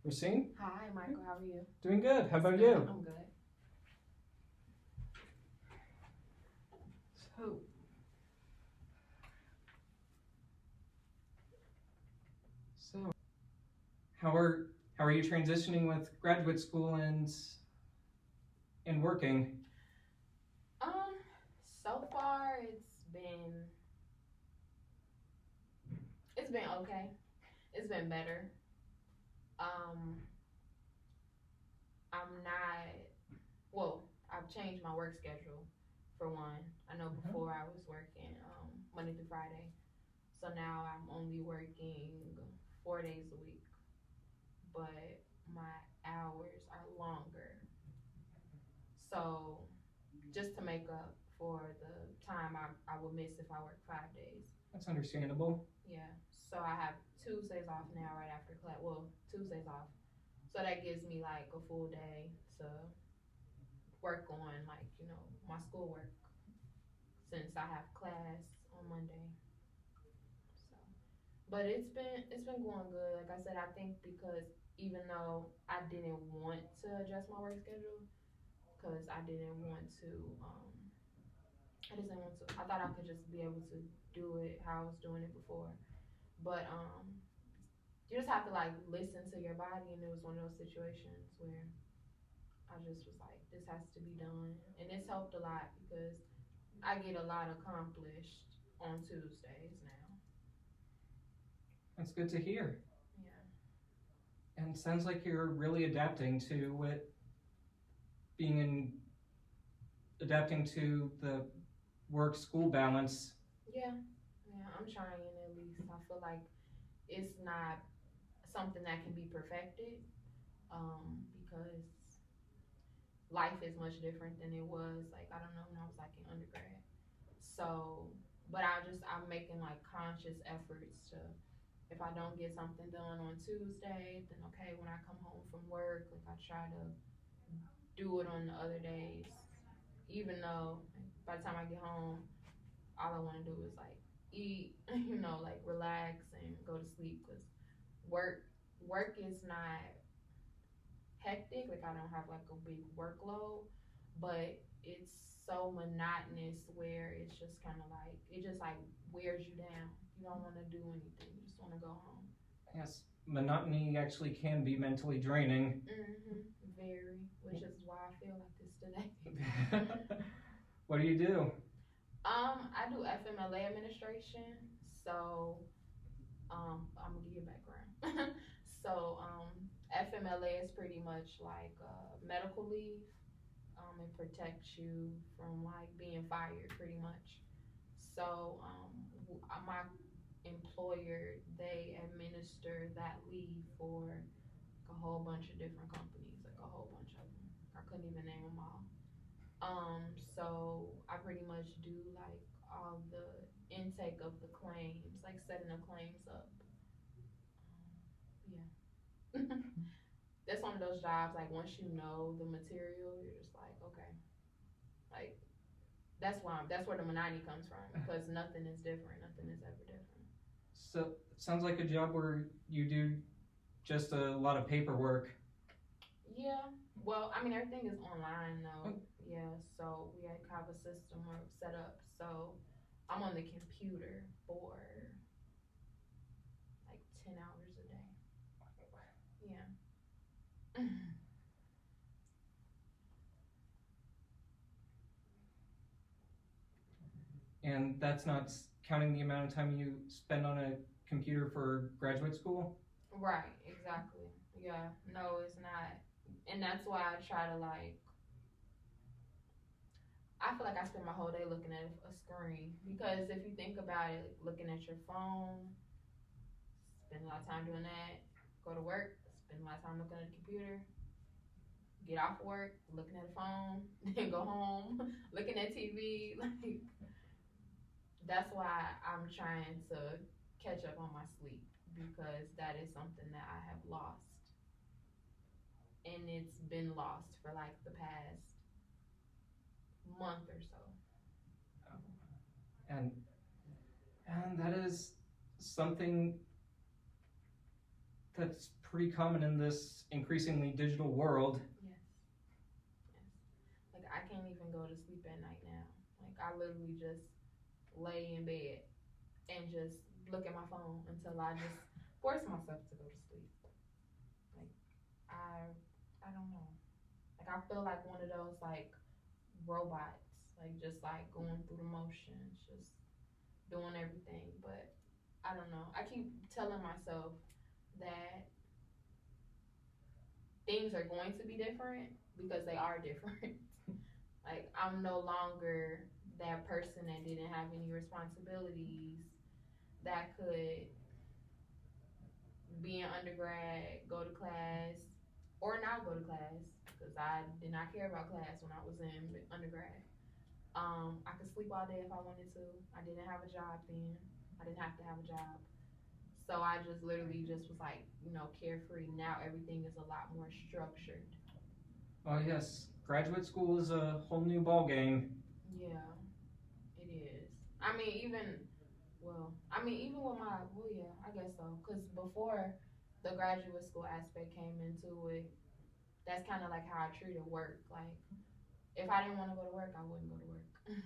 Racine? Hi, Michael. How are you? Doing good. How about you? I'm good. So, so how are you transitioning with graduate school and working? So far it's been okay. It's been better. Um, I'm not well. I've changed my work schedule for one. I know before I was working Monday through Friday, so now I'm only working 4 days a week, but my hours are longer. So just to make up for the time I would miss if I work 5 days. That's understandable. Yeah. So I have Tuesdays off now right after class. Well, Tuesdays off. So that gives me like a full day to work on like, my schoolwork since I have class on Monday. So but it's been going good. Like I said, I think because even though I didn't want to adjust my work schedule because I just didn't want to. I thought I could just be able to do it how I was doing it before. But you just have to like listen to your body, and it was one of those situations where I just was like, this has to be done, and it's helped a lot because I get a lot accomplished on Tuesdays now. That's good to hear. Yeah. And it sounds like you're really being in adapting to the work school balance. Yeah. Yeah. I'm trying at least. I feel like it's not something that can be perfected because life is much different than it was like I don't know when I was like in undergrad. So, but I'm making like conscious efforts to if I don't get something done on Tuesday, then okay, when I come home from work, like I try to do it on the other days, even though by the time I get home, all I want to do is like eat, like relax and go to sleep because work work is not hectic. Like I don't have like a big workload, but it's so monotonous where it's just kind of like it just like wears you down. You don't want to do anything. You just want to go home. Yes, monotony actually can be mentally draining. Very, which is why I feel like this today. What do you do? I do FMLA administration. So, I'm gonna give you a background. So, FMLA is pretty much like medical leave. It protects you from like being fired, pretty much. So, my employer they administer that leave for a whole bunch of different companies, like a whole bunch of them. I couldn't even name them all. So I pretty much do like all the intake of the claims, like setting the claims up. Yeah. That's one of those jobs like once you know the material, you're just like, okay. Like that's where the monotony comes from because nothing is different. Nothing is ever different. So it sounds like a job where you do just a lot of paperwork. Yeah. Well, I mean everything is online though. Yeah. So we have a system set up. So I'm on the computer for like 10 hours a day. Yeah. And that's not counting the amount of time you spend on a computer for graduate school? Right, exactly. Yeah, no, it's not. And that's why I try to like, I feel like I spend my whole day looking at a screen because if you think about it, looking at your phone, spend a lot of time doing that, go to work, spend a lot of time looking at the computer, get off work, looking at a phone, then go home, looking at TV. Like, that's why I'm trying to catch up on my sleep because that is something that I have lost. And it's been lost for like the past month or so. And and that is something that's pretty common in this increasingly digital world. Yes. Yes. Like I can't even go to sleep at night now. Like I literally just lay in bed and just look at my phone until I just force myself to go to sleep. Like I don't know. Like I feel like one of those like robots, like just like going through the motions, just doing everything. But I don't know. I keep telling myself that things are going to be different because they are different. Like I'm no longer that person that didn't have any responsibilities that could be an undergrad, go to class, or not go to class because I did not care about class when I was in undergrad. I could sleep all day if I wanted to. I didn't have a job then. I didn't have to have a job. So I just literally just was like, carefree. Now everything is a lot more structured. Oh yes, graduate school is a whole new ball game. Yeah, it is. I mean, even with yeah, I guess so. Because before the graduate school aspect came into it, that's kind of like how I treated work. Like, if I didn't want to go to work, I wouldn't go to work.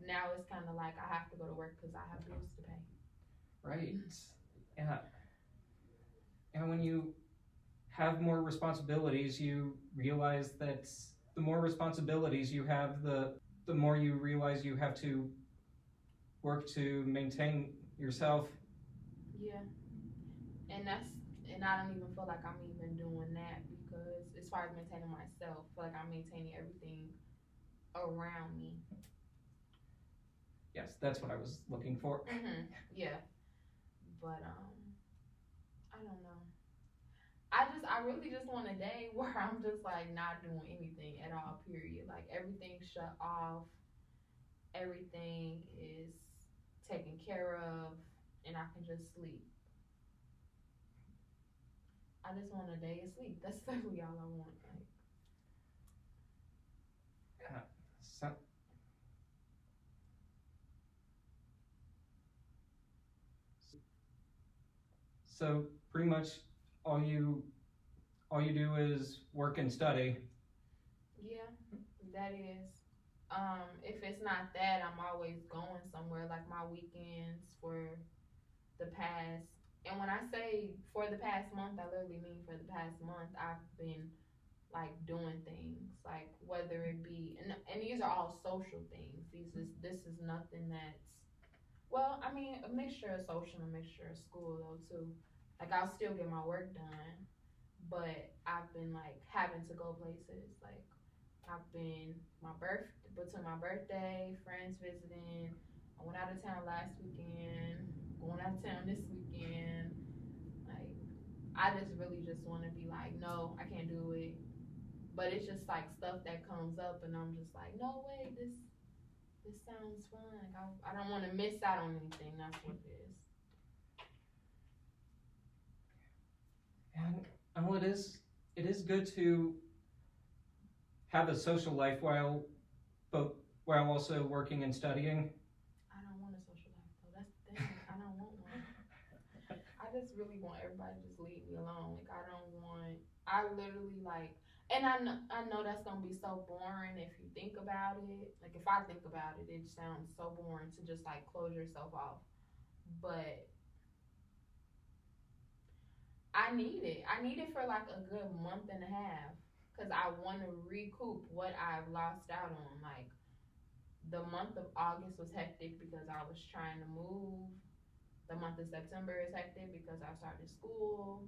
Now it's kind of like I have to go to work because I have bills to pay. Right. Yeah. And when you have more responsibilities, you realize that the more responsibilities you have, the more you realize you have to work to maintain yourself. Yeah, and I don't even feel like I'm even doing that because as far as maintaining myself, I feel like I'm maintaining everything around me. Yes, that's what I was looking for. Yeah, but I don't know. I really just want a day where I'm just like not doing anything at all. Period. Like everything shut off. Everything is taken care of, and I can just sleep. I just want a day of sleep. That's literally all I want. Like, Yeah. So, so pretty much all you all you do is work and study. yeah, that is. If it's not that, I'm always going somewhere. Like my weekends for the past, and when I say for the past month, I literally mean for the past month. I've been like doing things, like whether it be, and these are all social things. This is nothing that's, well, I mean, a mixture of social and a mixture of school though too. Like I'll still get my work done, but I've been like having to go places. Like I've been between my birthday, friends visiting. I went out of town last weekend. Going out of town this weekend. Like I just really just want to be like, no, I can't do it. But it's just like stuff that comes up, and I'm just like, no way, this sounds fun. Like I don't want to miss out on anything. That's what it is. And well, it is good to have a social life but while also working and studying. I don't want a social life though. That's the thing. I don't want one. I just really want everybody to just leave me alone. Like I don't want. I literally like, and I know that's gonna be so boring if you think about it. Like if I think about it, it sounds so boring to just like close yourself off. But I need it. I need it for like a good month and a half because I want to recoup what I've lost out on. Like the month of August was hectic because I was trying to move. The month of September is hectic because I started school.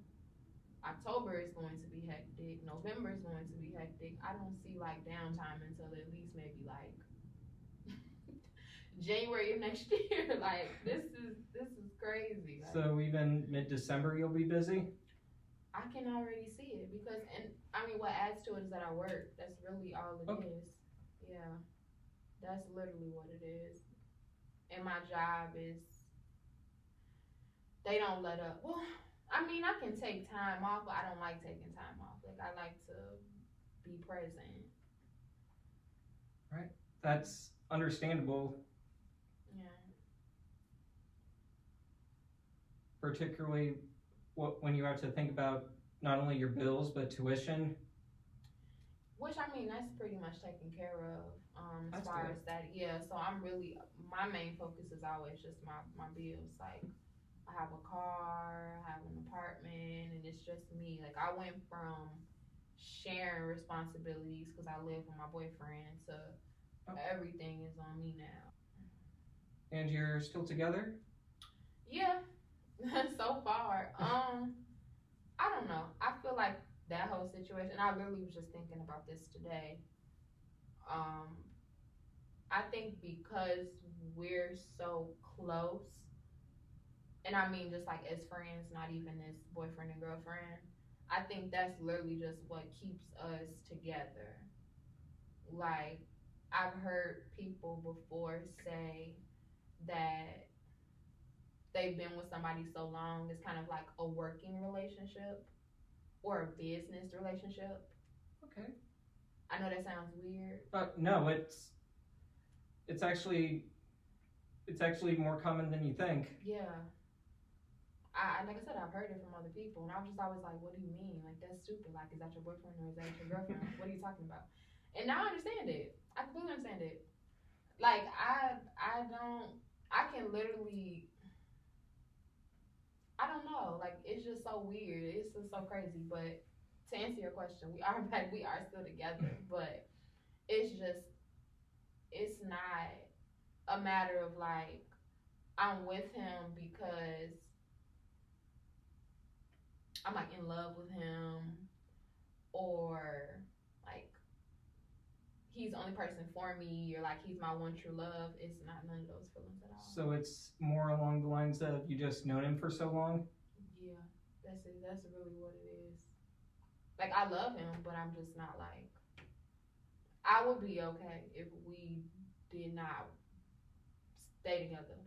October is going to be hectic. November is going to be hectic. I don't see like downtime until at least maybe like January of next year. Like this is crazy. Like, So even mid-December you'll be busy? I can already see it because, and I mean, what adds to it is that I work. That's really all it is. Yeah, that's literally what it is. And my job is, they don't let up. Well, I mean, I can take time off, but I don't like taking time off. Like, I like to be present. Right. That's understandable, Yeah. particularly when you have to think about not only your bills but tuition. Which I mean, that's pretty much taken care of. As That's far good. as that, yeah. So I'm really my main focus is always just my bills. Like I have a car, I have an apartment, and it's just me. Like I went from sharing responsibilities because I live with my boyfriend to Oh, everything is on me now. and you're still together? Yeah, so far. I don't know. I feel like that whole situation. I literally was just thinking about this today. Um, I think because we're so close, and I mean just like as friends, not even as boyfriend and girlfriend. I think that's literally just what keeps us together. Like I've heard people before say that they've been with somebody so long, it's kind of like a working relationship or a business relationship. Okay. I know that sounds weird. No, it's actually it's actually more common than you think. Yeah. I like I said, I've heard it from other people, and I was just always like, "What do you mean? Like that's stupid. Like, is that your boyfriend or is that your girlfriend? Like, what are you talking about?" And now I understand it. I completely understand it. Like I don't. I can literally. I don't know. Like it's just so weird. It's just so crazy. But to answer your question, we are back. We are still together. But it's just it's not a matter of like I'm with him because I'm like in love with him or like he's the only person for me or like he's my one true love. It's not none of those feelings at all. So it's more along the lines of you just known him for so long. Yeah, that's it. That's really what it is. Like I love him, but I'm just not like I would be okay if we did not stay together.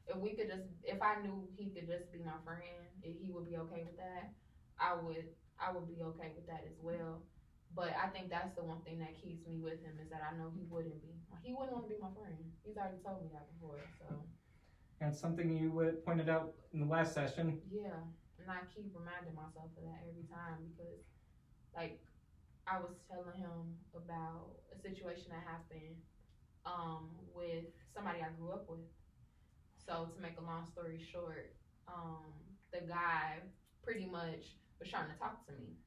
If we could just if I knew he could just be my friend, if he would be okay with that, I would I would be okay with that as well. But I think that's the one thing that keeps me with him is that I know he wouldn't be. He wouldn't want to be my friend. He's already told me that before. So And it's something you pointed out in the last session. yeah, and I keep reminding myself of that every time because like I was telling him about a situation that happened with somebody I grew up with. So to make a long story short, the guy pretty much was trying to talk to me,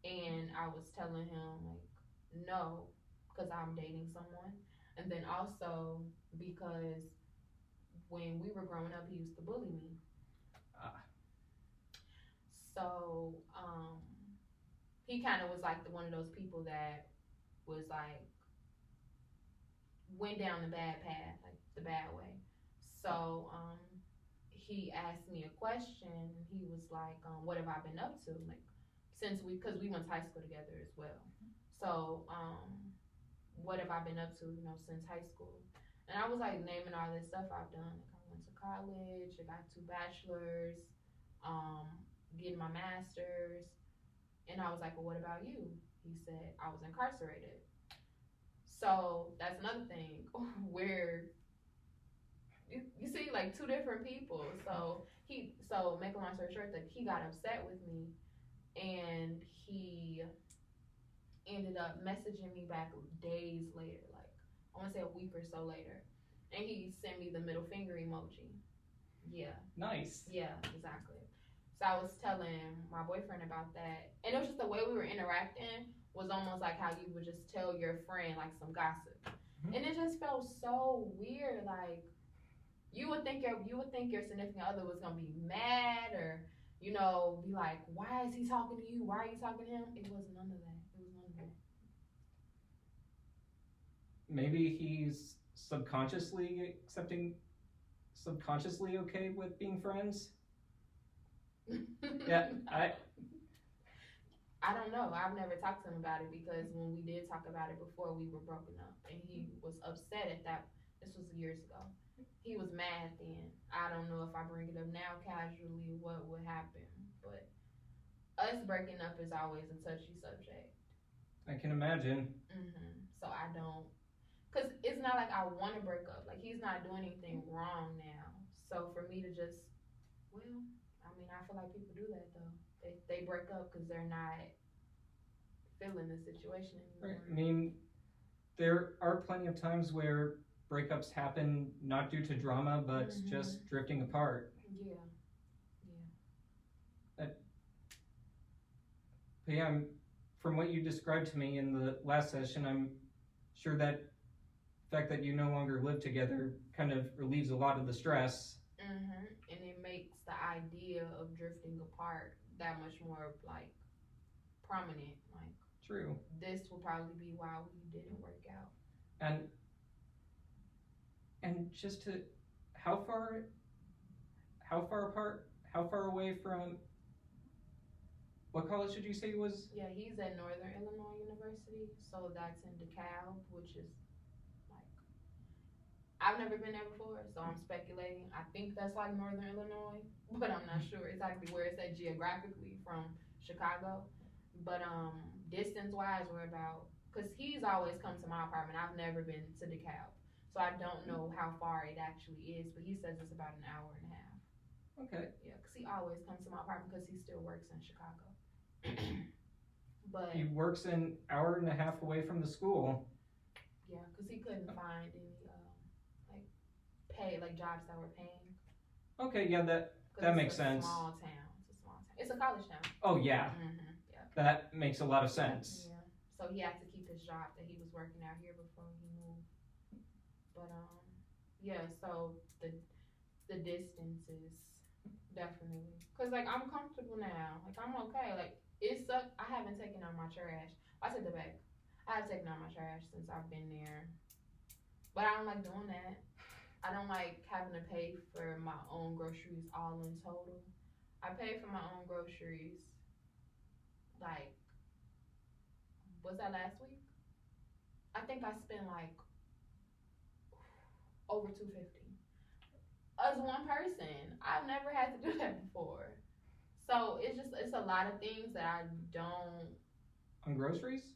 and I was telling him like no, because I'm dating someone, and then also because when we were growing up, he used to bully me. Ah, So he kind of was like one of those people that was like went down the bad path, like the bad way. So he asked me a question. He was like, "What have I been up to?" Like since because we went to high school together as well. So what have I been up to? You know, since high school. And I was like naming all this stuff I've done. Like I went to college. I got 2 bachelors. Um, getting my master's. And I was like, "Well, what about you?" He said, "I was incarcerated." So that's another thing where you see like two different people. So make a long story short, that he got upset with me and he ended up messaging me back days later, like I want to say a week or so later, and he sent me the middle finger emoji. Yeah, nice. yeah, exactly. So I was telling my boyfriend about that, and it was just the way we were interacting was almost like how you would just tell your friend like some gossip, Mhm. and it just felt so weird. Like you would think your significant other was gonna be mad or be like, why is he talking to you? Why are you talking to him? It was none of that. It was none of Maybe he's subconsciously okay with being friends. Yeah, that. I don't know. I've never talked to him about it because when we did talk about it before, we were broken up, and he was upset at that. This was years ago. He was mad then. I don't know if I bring it up now casually, what would happen, but us breaking up is always a touchy subject. I can imagine. So I don't, cause it's not like I want to break up. Like he's not doing anything wrong now. So for me to just, well, I I mean, I feel like people do that though. They break up because they're not feeling the situation Right. anymore. I mean, there are plenty of times where breakups happen not due to drama, but just drifting apart. Yeah. But yeah, from what you described to me in the last session, I'm sure that the fact that you no longer live together kind of relieves a lot of the stress. And it makes the idea of drifting apart that much more like prominent. Like, True. this will probably be why we didn't work out. And just to how far apart, how far away from what college did you say he was? Yeah, he's at Northern Illinois University, so that's in DeKalb, which is like, I've never been there before, so I'm speculating. I think that's like Northern Illinois, but I'm not sure exactly where it's at geographically from Chicago. But distance wise, we're about, because he's always come to my apartment. I've never been to DeKalb, so I don't know how far it actually is, but he says it's about an hour and a half. Okay. Yeah, because he always comes to my apartment because he still works in Chicago. But he works an hour and a half away from the school. Yeah, because he couldn't find any like jobs that were paying. Okay, yeah, that makes sense. Small town. It's a small town. It's a college town. Oh yeah. Yeah. That makes a lot of sense. Yeah. So he had to keep his job that he was working out here before he moved. But yeah. So the distance is definitely, because like I'm comfortable now. Like I'm okay. Like it sucks. I haven't taken out my trash. I took it back. I have taken out my trash since I've been there, but I don't like doing that. I don't like having to pay for my own groceries all in total. I pay for my own groceries. Like, was that last week? I think I spent like over $250 as one person. I've never had to do that before. So it's a lot of things that I don't. On groceries?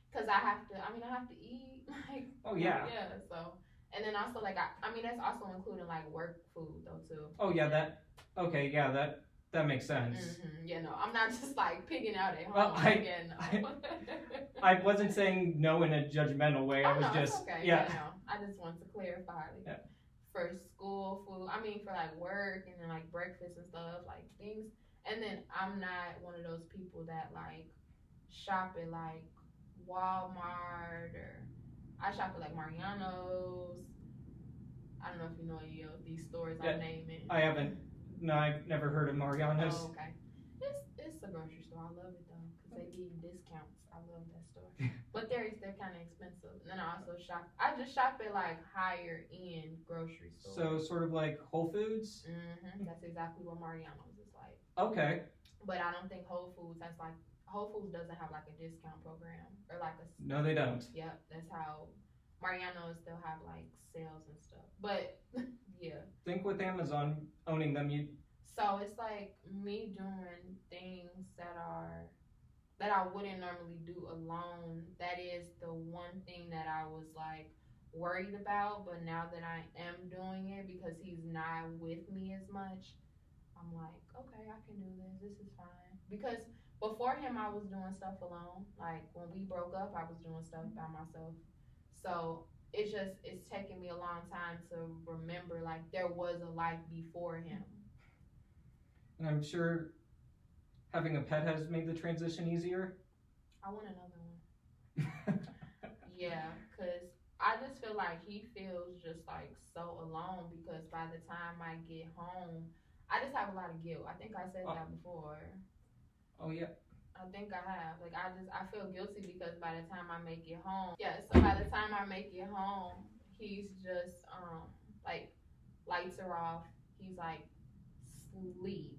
Because I have to eat. Like, oh yeah. Yeah, so. And then also, like, I mean, that's also including, like, work food, though, too. Oh, yeah, that makes sense. Yeah, no, I'm not just, like, picking out at home. Well, I wasn't saying no in a judgmental way. I was just, okay. Yeah. No, I just want to clarify, like, yeah. For school food, I mean, for, like, work and then, like, breakfast and stuff, like, things. And then I'm not one of those people that, like, shop at, like, Walmart, or I shop at like Mariano's. I don't know if you know any of these stores I'm naming. I haven't. No, I've never heard of Mariano's. Oh, okay. It's a grocery store. I love it though because they give you discounts. I love that store. But they're kind of expensive. And then I also shop. I just shop at like higher end grocery stores. So sort of like Whole Foods. That's exactly what Mariano's is like. Okay. But I don't think Whole Foods has like. Whole Foods doesn't have like a discount program or like a. No, they don't. Yep, that's how Mariano's still have like sales and stuff. But yeah. Think with Amazon owning them, you. So it's like me doing things that I wouldn't normally do alone. That is the one thing that I was like worried about. But now that I am doing it because he's not with me as much, I'm like, okay, I can do this. This is fine because. Before him, I was doing stuff alone. Like, when we broke up, I was doing stuff by myself. So, it's taken me a long time to remember, like, there was a life before him. And I'm sure having a pet has made the transition easier. I want another one. Yeah, because I just feel like he feels just, like, so alone because by the time I get home, I just have a lot of guilt. I think I said that before. Oh yeah. I think I have. Like I feel guilty because by the time I make it home, so by the time I make it home, he's just like lights are off. He's like sleep.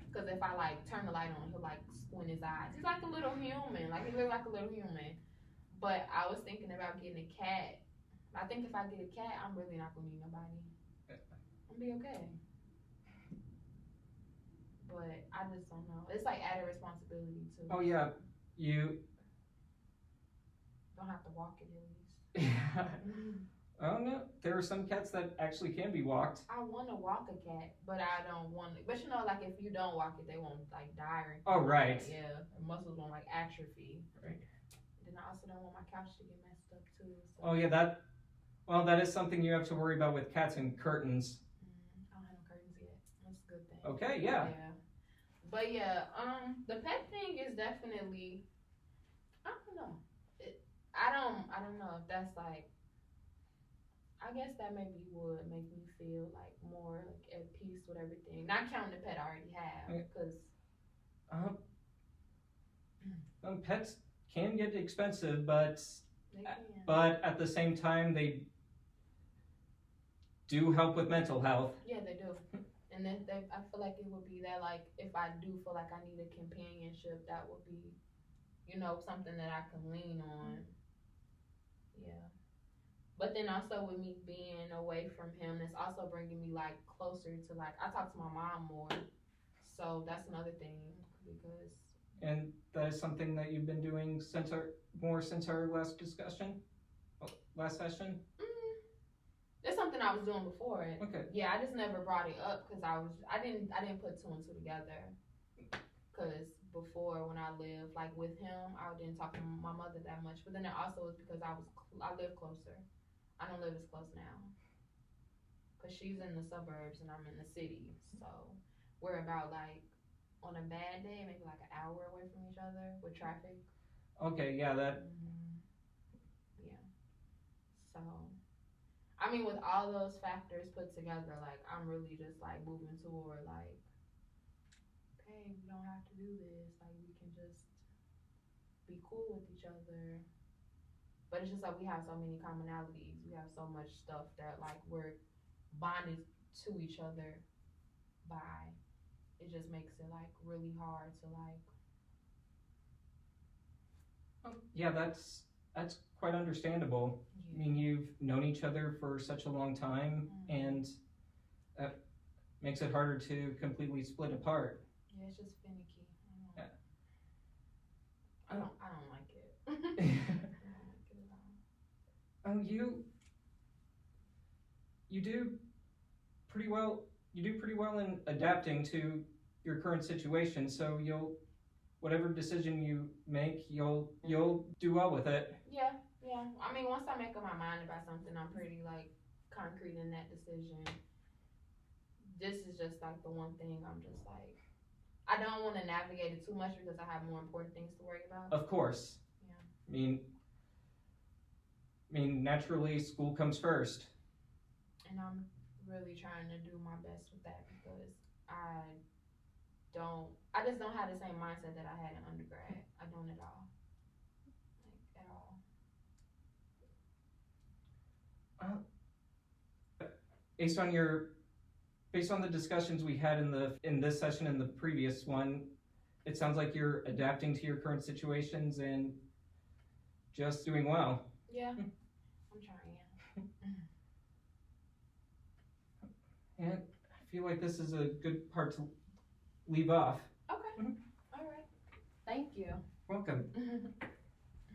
Because if I like turn the light on, he'll like squint his eyes. He's like a little human. Like he looks like a little human. But I was thinking about getting a cat. I think if I get a cat, I'm really not gonna need nobody. I'll be okay. But I just don't know. It's like added responsibility too. Oh yeah, you don't have to walk it at least. Yeah. Oh no, there are some cats that actually can be walked. I want to walk a cat, but I don't want to. But you know, like if you don't walk it, they won't like die or anything. Oh, right. Like that. Yeah, their muscles won't like atrophy. Right. Then I also don't want my couch to get messed up too. So. Oh yeah, that is something you have to worry about with cats and curtains. I don't have no curtains yet. That's a good thing. Okay, yeah. Yeah. But yeah, the pet thing is definitely. I don't know. I don't know if that's like. I guess that maybe would make me feel like more like at peace with everything. Not counting the pet I already have, because Pets can get expensive, but they can. at the same time they do help with mental health. Yeah, they do. And then I feel like it would be that like if I do feel like I need a companionship, that would be, something that I can lean on. Yeah. But then also with me being away from him, it's also bringing me like closer to like I talk to my mom more, so that's another thing because. And that is something that you've been doing since our last discussion, last session. It's something I was doing before. Okay. Yeah, I just never brought it up because I didn't put two and two together. Because before when I lived like with him, I didn't talk to my mother that much. But then it also was because I live closer. I don't live as close now. Cause she's in the suburbs and I'm in the city, so we're about like on a bad day, maybe like an hour away from each other with traffic. Okay, yeah, that. Yeah. So, I mean, with all those factors put together, like I'm really just like moving toward like, okay, we don't have to do this. Like we can just be cool with each other. But it's just like we have so many commonalities. We have so much stuff that like we're bonded to each other by. It just makes it like really hard to like. Yeah, that's quite understandable. Yeah. I mean, you've known each other for such a long time, and that makes it harder to completely split apart. Yeah, it's just finicky. Yeah. I don't like it. I don't like it at all. You do pretty well. You do pretty well in adapting to your current situation. So whatever decision you make, you'll do well with it. Yeah. I mean, once I make up my mind about something, I'm pretty like concrete in that decision. This is just like the one thing I'm just like, I don't want to navigate it too much because I have more important things to worry about. Of course. Yeah. I mean, naturally, school comes first. And I'm really trying to do my best with that because I just don't have the same mindset that I had in undergrad. I don't at all. Like, at all. Based on the discussions we had in this session and the previous one, it sounds like you're adapting to your current situations and just doing well. Yeah, I'm trying. And I feel like this is a good part to leave off. Okay. All right. Thank you. Welcome.